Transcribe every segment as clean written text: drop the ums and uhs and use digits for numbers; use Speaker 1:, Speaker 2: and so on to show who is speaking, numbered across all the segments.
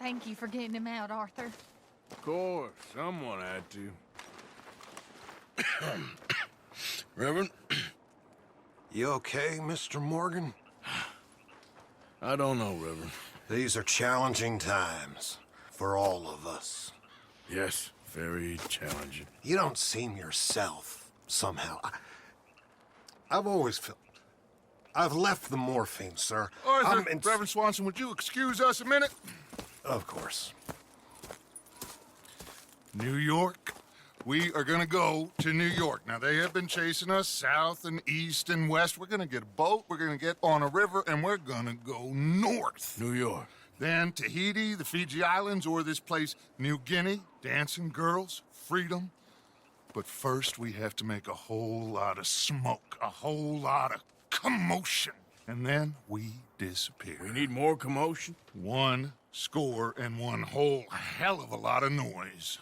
Speaker 1: Thank you for getting him out, Arthur.
Speaker 2: Of course, someone had to. Reverend?
Speaker 3: You okay, Mr. Morgan?
Speaker 2: I don't know, Reverend.
Speaker 3: These are challenging times for all of us.
Speaker 2: Yes, very challenging.
Speaker 3: You don't seem yourself, somehow. I've always felt... I've left the morphine, sir.
Speaker 4: Arthur, Reverend Swanson, would you excuse us a minute?
Speaker 3: Of course.
Speaker 4: New York. We are gonna go to New York. Now, they have been chasing us south and east and west. We're gonna get a boat, we're gonna get on a river, and we're gonna go north.
Speaker 2: New York.
Speaker 4: Then Tahiti, the Fiji Islands, or this place, New Guinea, dancing girls, freedom. But first, we have to make a whole lot of smoke, a whole lot of commotion. And then we disappear.
Speaker 2: We need more commotion?
Speaker 4: 1 score and 1 whole hell of a lot of noise.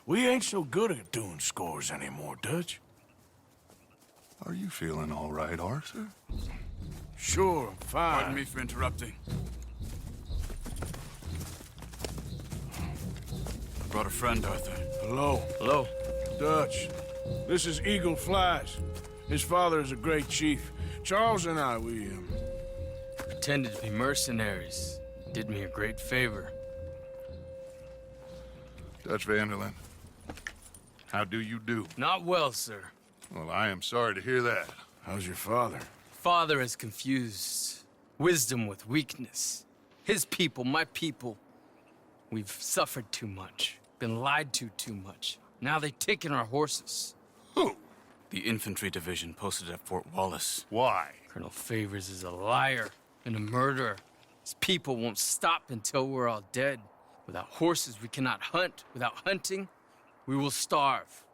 Speaker 2: We ain't so good at doing scores anymore, Dutch.
Speaker 4: Are you feeling all right, Arthur?
Speaker 2: Sure, I'm fine.
Speaker 5: Pardon me for interrupting. I brought a friend, Arthur.
Speaker 2: Hello.
Speaker 5: Hello.
Speaker 2: Dutch. This is Eagle Flies. His father is a great chief. Charles and I, we
Speaker 5: Pretended to be mercenaries. Did me a great favor.
Speaker 4: Dutch Vanderlyn, how do you do?
Speaker 5: Not well, sir.
Speaker 4: Well, I am sorry to hear that.
Speaker 2: How's your father?
Speaker 5: Father has confused wisdom with weakness. His people, my people. We've suffered too much. Been lied to too much. Now they've taken our horses.
Speaker 4: Who?
Speaker 5: The infantry division posted at Fort Wallace.
Speaker 4: Why?
Speaker 5: Colonel Favors is a liar and a murderer. His people won't stop until we're all dead. Without horses, we cannot hunt. Without hunting, we will starve.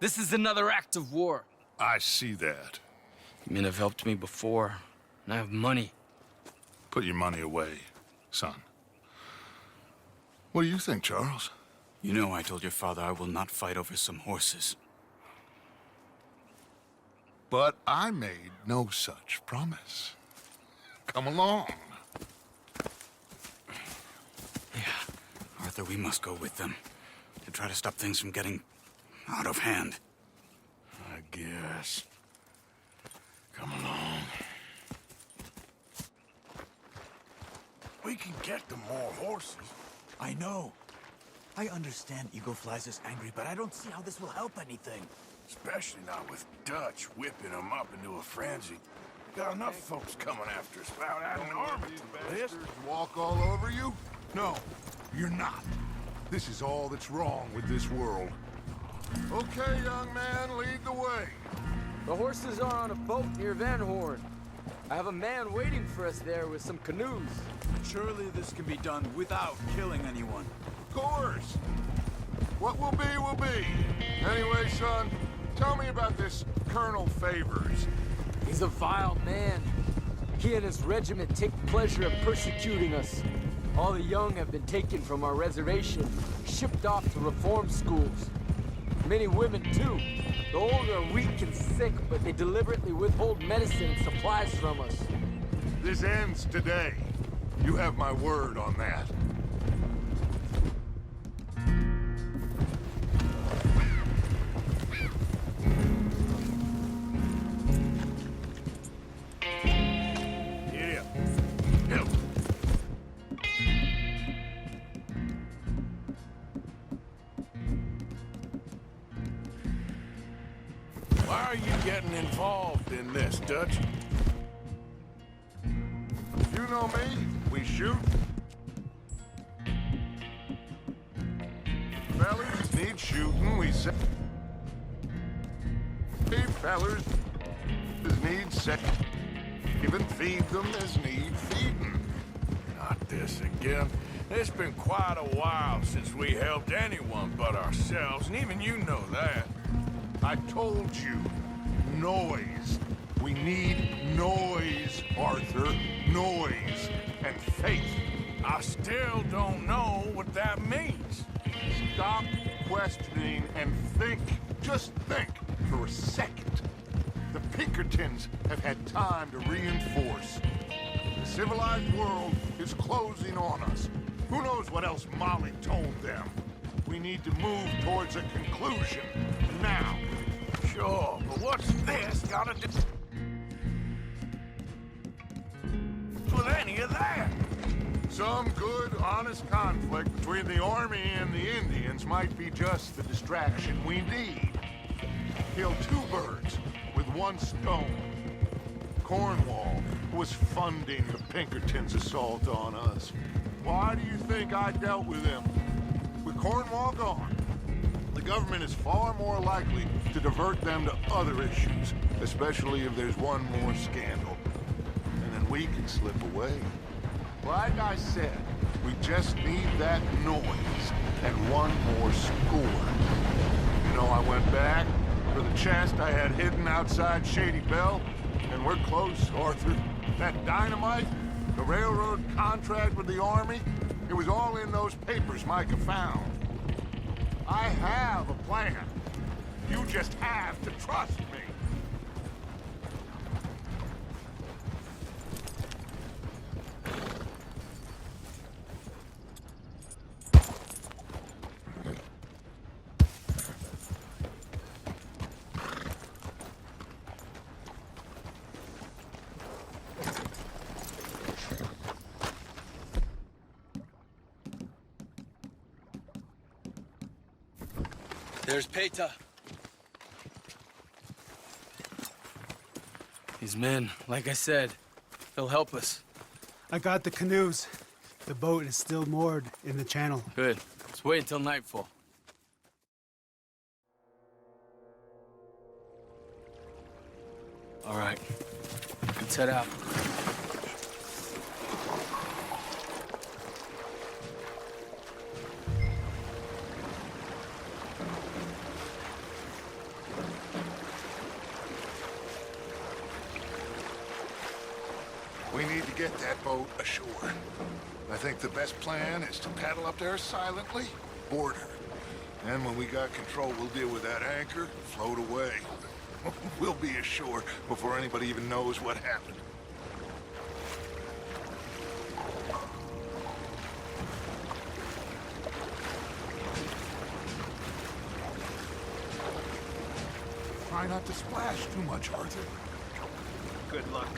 Speaker 5: This is another act of war.
Speaker 4: I see that.
Speaker 5: Men have helped me before, and I have money.
Speaker 4: Put your money away, son. What do you think, Charles?
Speaker 5: You know I told your father I will not fight over some horses.
Speaker 4: But I made no such promise. Come along.
Speaker 5: Yeah, Arthur, we must go with them to try to stop things from getting out of hand.
Speaker 2: I guess. Come along. We can get them more horses.
Speaker 6: I know. I understand Eagle Flies is angry, but I don't see how this will help anything.
Speaker 2: Especially not with Dutch whipping them up into a frenzy. Got enough folks coming after us without adding an army to the list.
Speaker 4: Walk all over you? No, you're not. This is all that's wrong with this world. Okay, young man, lead the way.
Speaker 5: The horses are on a boat near Van Horn. I have a man waiting for us there with some canoes.
Speaker 6: Surely this can be done without killing anyone.
Speaker 4: Of course. What will be, will be. Anyway, son, tell me about this Colonel Favors.
Speaker 5: He's a vile man. He and his regiment take pleasure in persecuting us. All the young have been taken from our reservation, shipped off to reform schools. Many women, too. The old are weak and sick, but they deliberately withhold medicine and supplies from us.
Speaker 4: This ends today. You have my word on that.
Speaker 2: Why are you getting involved in this, Dutch?
Speaker 4: You know me. We shoot. Fellers need shooting. We say. Fellers need sex. Even feed them as need feeding.
Speaker 2: Not this again. It's been quite a while since we helped anyone but ourselves, and even you know that.
Speaker 4: I told you. Noise. We need noise, Arthur. Noise and faith.
Speaker 2: I still don't know what that means.
Speaker 4: Stop questioning and think. Just think for a second. The Pinkertons have had time to reinforce. The civilized world is closing on us. Who knows what else Molly told them? We need to move towards a conclusion. Now.
Speaker 2: Sure, but what's this got to do with any of that?
Speaker 4: Some good, honest conflict between the Army and the Indians might be just the distraction we need. Kill two birds with one stone. Cornwall was funding the Pinkertons' assault on us. Why do you think I dealt with him? With Cornwall gone, the government is far more likely to divert them to other issues, especially if there's one more scandal. And then we can slip away. Like I said, we just need that noise and one more score. You know, I went back for the chest I had hidden outside Shady Belle, and we're close, Arthur. That dynamite, the railroad contract with the Army, it was all in those papers Micah found. I have a plan. You just have to trust me.
Speaker 5: There's Peta. These men, like I said, they'll help us.
Speaker 7: I got the canoes. The boat is still moored in the channel.
Speaker 5: Good. Let's wait until nightfall. All right. Let's head out.
Speaker 4: We need to get that boat ashore. I think the best plan is to paddle up there silently, board her. And when we got control, we'll deal with that anchor and float away. We'll be ashore before anybody even knows what happened. Try not to splash too much, Arthur.
Speaker 6: Good luck.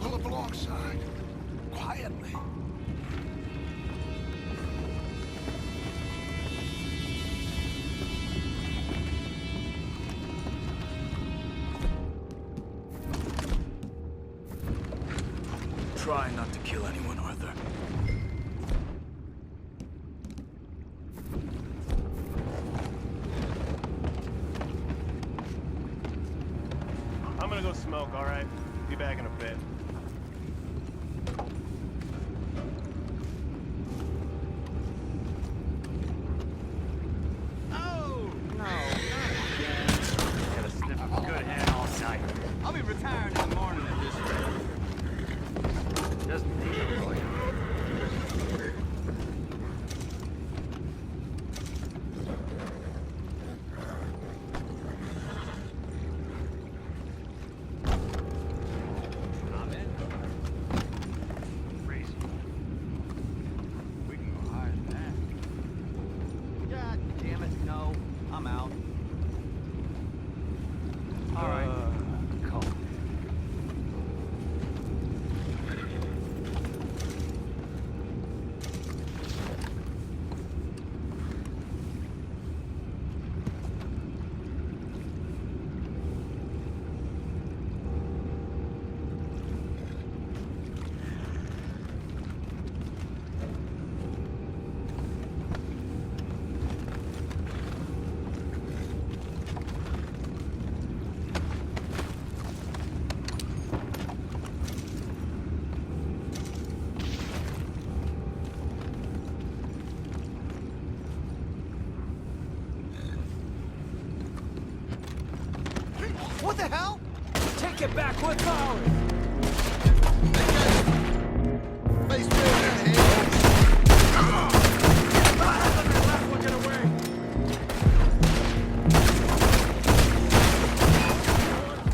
Speaker 4: Pull up alongside. Quietly.
Speaker 6: Try not to kill anyone, Arthur.
Speaker 8: I'm gonna go smoke, all right? Be back in a bit. Oh, no, not again. Gotta sniff a good head all night. I'll be retiring in the morning at this rate. Just need a lawyer. I'm
Speaker 6: What the hell?
Speaker 5: Take it back, what's ours?
Speaker 4: Face real ahead.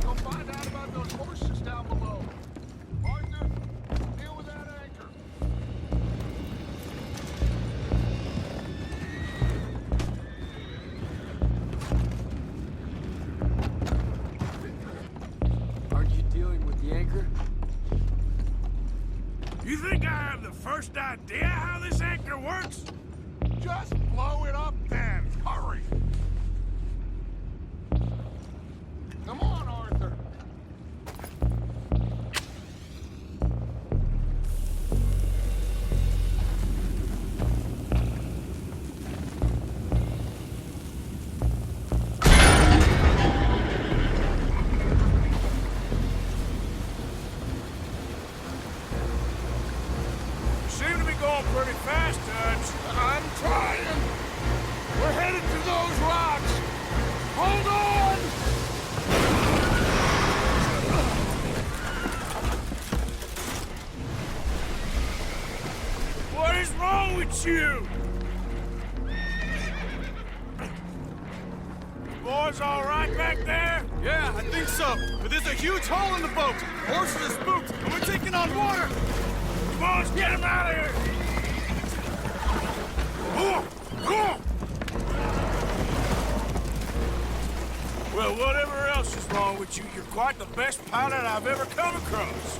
Speaker 4: Go find out about those horses down below. Arthur, deal with that anchor.
Speaker 5: Aren't you dealing with the anchor?
Speaker 2: You think I have the first idea how this anchor works?
Speaker 4: Just blow it up then. Hurry. Come on, Arthur.
Speaker 2: You seem to be going pretty fast, Dutch.
Speaker 4: I'm trying. We're headed to those rocks. Hold on.
Speaker 2: What is wrong with you? Boys all right back there?
Speaker 6: Yeah, I think so. But there's a huge hole in the boat. Horses are spooked, and we're taking on water.
Speaker 2: Come on, let's get him out of here! Well, whatever else is wrong with you, you're quite the best pilot I've ever come across.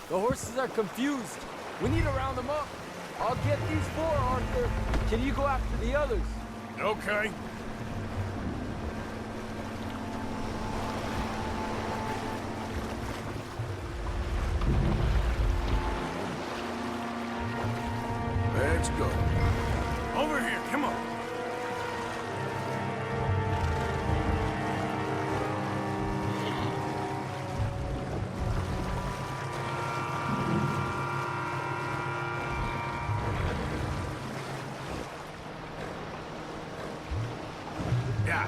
Speaker 5: The horses are confused. We need to round them up. I'll get these four, Arthur. Can you go after the others?
Speaker 2: Okay. Let's go. Over here, come on. Yeah.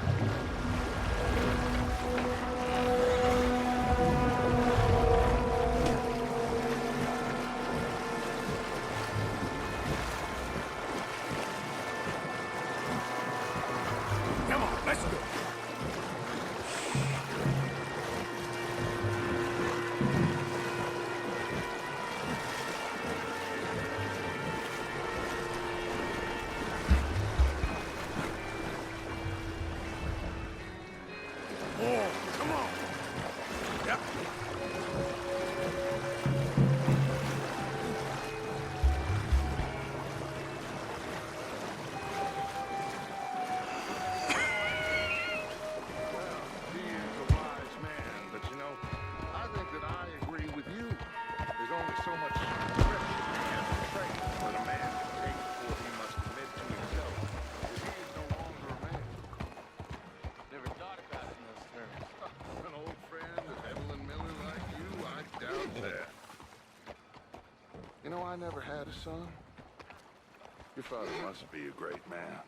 Speaker 2: Come on, let's go. Oh, come on. Yep.
Speaker 4: He is a wise man, but you know, I think that I agree with you. There's only so much discretion and restraint that a man can take before he must admit to himself that he is no longer a man.
Speaker 8: Never thought about it in those terms.
Speaker 4: An old friend of Evelyn Miller like you, I doubt that. You know, I never had a son. Your father must be a great man.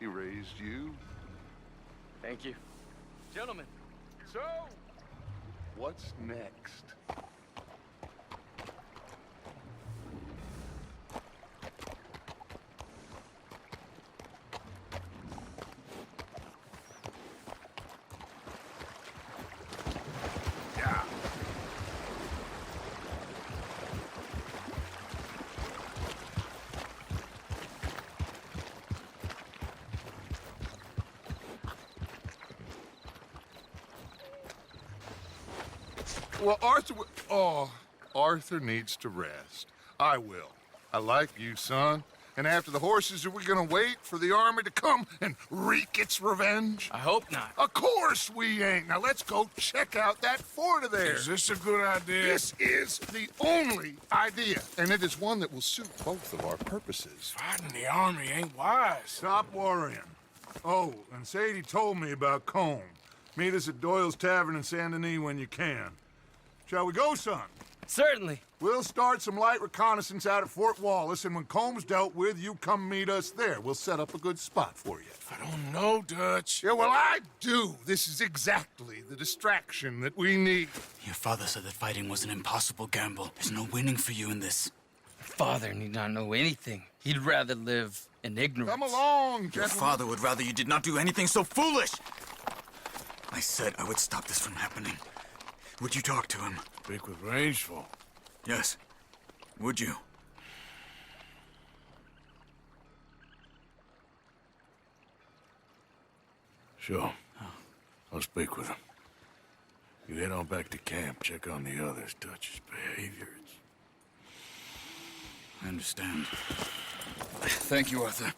Speaker 4: He raised you.
Speaker 8: Thank you. Gentlemen,
Speaker 4: So, what's next?
Speaker 2: Yeah.
Speaker 4: Well, Arthur needs to rest. I will. I like you, son. And after the horses, are we gonna wait for the army to come and wreak its revenge?
Speaker 8: I hope not.
Speaker 4: Of course we ain't. Now let's go check out that fort of theirs.
Speaker 2: Is this a good idea?
Speaker 4: This is the only idea, and it is one that will suit both of our purposes.
Speaker 2: Fighting the army ain't wise.
Speaker 9: Stop worrying. Oh, and Sadie told me about Combe. Meet us at Doyle's Tavern in Saint Denis when you can. Shall we go, son?
Speaker 8: Certainly.
Speaker 9: We'll start some light reconnaissance out at Fort Wallace, and when Combs dealt with, you come meet us there. We'll set up a good spot for you.
Speaker 2: I don't know, Dutch.
Speaker 4: Yeah, well, I do. This is exactly the distraction that we need.
Speaker 6: Your father said that fighting was an impossible gamble. There's no winning for you in this.
Speaker 8: Father need not know anything. He'd rather live in ignorance.
Speaker 4: Come along,
Speaker 6: Your
Speaker 4: gentlemen.
Speaker 6: father would rather you did not do anything so foolish. I said I would stop this from happening. Would you talk to him?
Speaker 2: Speak with Rangeful.
Speaker 6: Yes. Would you?
Speaker 2: Sure. I'll speak with him. You head on back to camp, check on the others. Dutch's behavior.
Speaker 6: I understand. Thank you, Arthur.